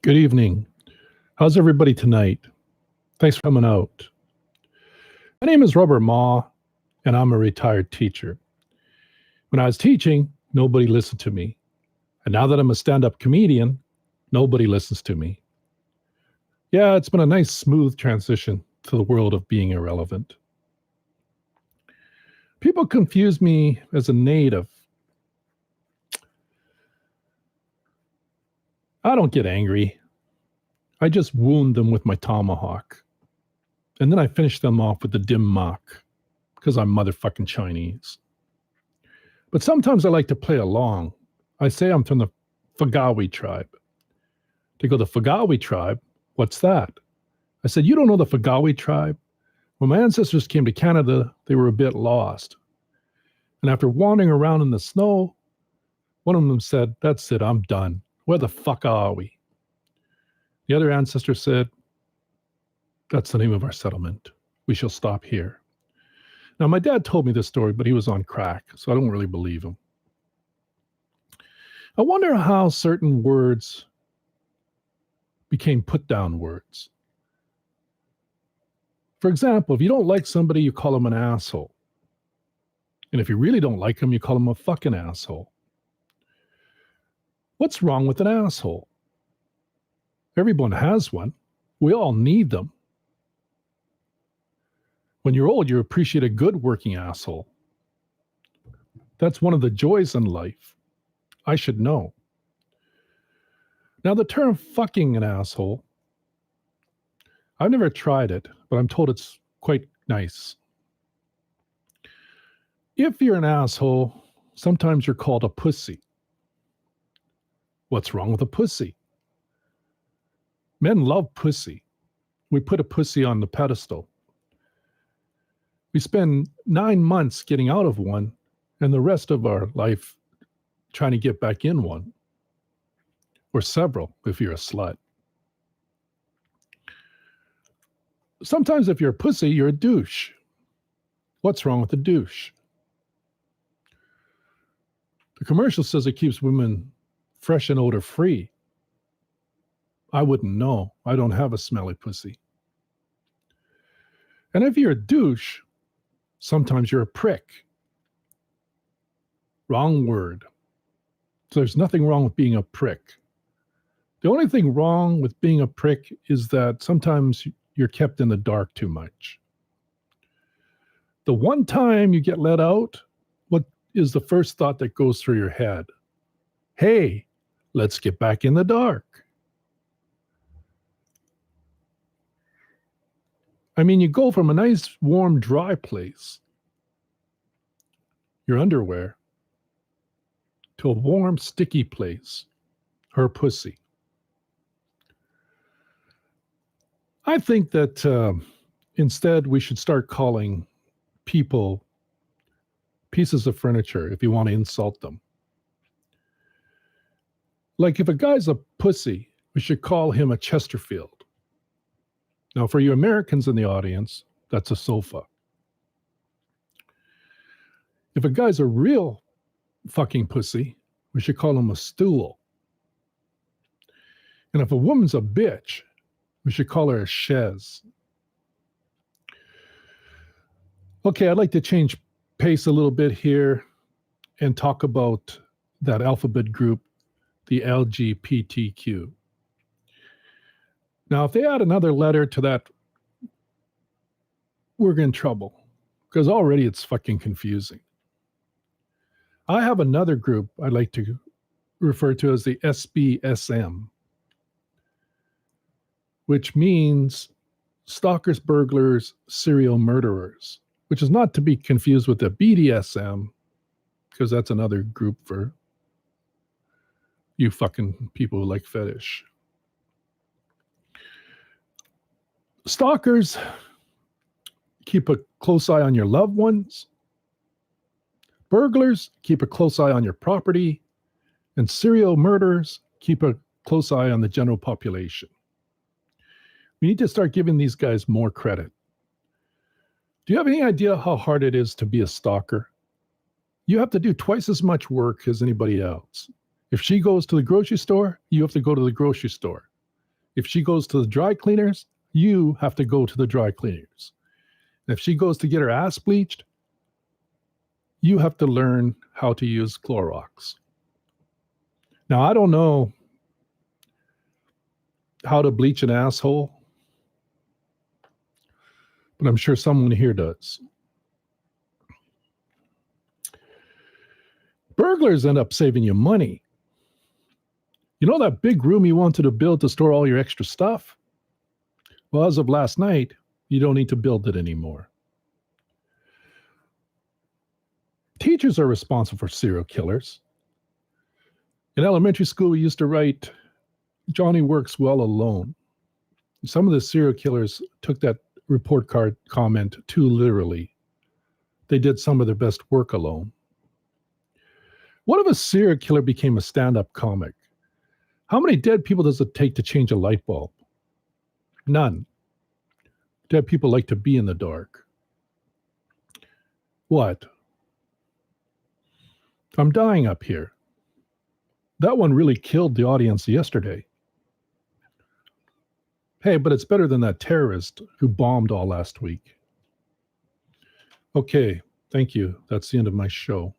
Good evening. How's everybody tonight? Thanks for coming out. My name is Robert Ma, and I'm a retired teacher. When I was teaching, nobody listened to me. And now that I'm a stand up comedian, nobody listens to me. Yeah, it's been a nice, smooth transition to the world of being irrelevant. People confuse me as a native. I don't get angry. I just wound them with my tomahawk. And then I finish them off with the dim mak, because I'm motherfucking Chinese. But sometimes I like to play along. I say I'm from the Fagawi tribe. They go, the Fagawi tribe? What's that? I said, you don't know the Fagawi tribe? When my ancestors came to Canada, they were a bit lost. And after wandering around in the snow, one of them said, that's it, I'm done. Where the fuck are we? The other ancestor said, that's the name of our settlement. We shall stop here. Now, my dad told me this story, but he was on crack, so I don't really believe him. I wonder how certain words became put-down words. For example, if you don't like somebody, you call them an asshole. And if you really don't like them, you call them a fucking asshole. What's wrong with an asshole? Everyone has one. We all need them. When you're old, you appreciate a good working asshole. That's one of the joys in life. I should know. Now, the term fucking an asshole, I've never tried it, but I'm told it's quite nice. If you're an asshole, sometimes you're called a pussy. What's wrong with a pussy? Men love pussy. We put a pussy on the pedestal. We spend 9 months getting out of one and the rest of our life trying to get back in one. Or several, if you're a slut. Sometimes if you're a pussy, you're a douche. What's wrong with a douche? The commercial says it keeps women fresh and odor free. I wouldn't know. I don't have a smelly pussy. And if you're a douche, sometimes you're a prick. Wrong word. So there's nothing wrong with being a prick. The only thing wrong with being a prick is that sometimes you're kept in the dark too much. The one time you get let out, what is the first thought that goes through your head? Hey, let's get back in the dark. I mean, you go from a nice, warm, dry place, your underwear, to a warm, sticky place, her pussy. I think that instead we should start calling people pieces of furniture if you want to insult them. Like if a guy's a pussy, we should call him a Chesterfield. Now, for you Americans in the audience, that's a sofa. If a guy's a real fucking pussy, we should call him a stool. And if a woman's a bitch, we should call her a chaise. Okay, I'd like to change pace a little bit here and talk about that alphabet group, the LGBTQ. Now, if they add another letter to that, we're in trouble because already it's fucking confusing. I have another group I'd like to refer to as the SBSM, which means stalkers, burglars, serial murderers, which is not to be confused with the BDSM, because that's another group for you fucking people who like fetish. Stalkers keep a close eye on your loved ones. Burglars keep a close eye on your property. And serial murderers keep a close eye on the general population. We need to start giving these guys more credit. Do you have any idea how hard it is to be a stalker? You have to do twice as much work as anybody else. If she goes to the grocery store, you have to go to the grocery store. If she goes to the dry cleaners, you have to go to the dry cleaners. And if she goes to get her ass bleached, you have to learn how to use Clorox. Now, I don't know how to bleach an asshole, but I'm sure someone here does. Burglars end up saving you money. You know that big room you wanted to build to store all your extra stuff? Well, as of last night, you don't need to build it anymore. Teachers are responsible for serial killers. In elementary school, we used to write, Johnny works well alone. Some of the serial killers took that report card comment too literally. They did some of their best work alone. What if a serial killer became a stand-up comic? How many dead people does it take to change a light bulb? None. Dead people like to be in the dark. What? I'm dying up here. That one really killed the audience yesterday. Hey, but it's better than that terrorist who bombed all last week. Okay, thank you. That's the end of my show.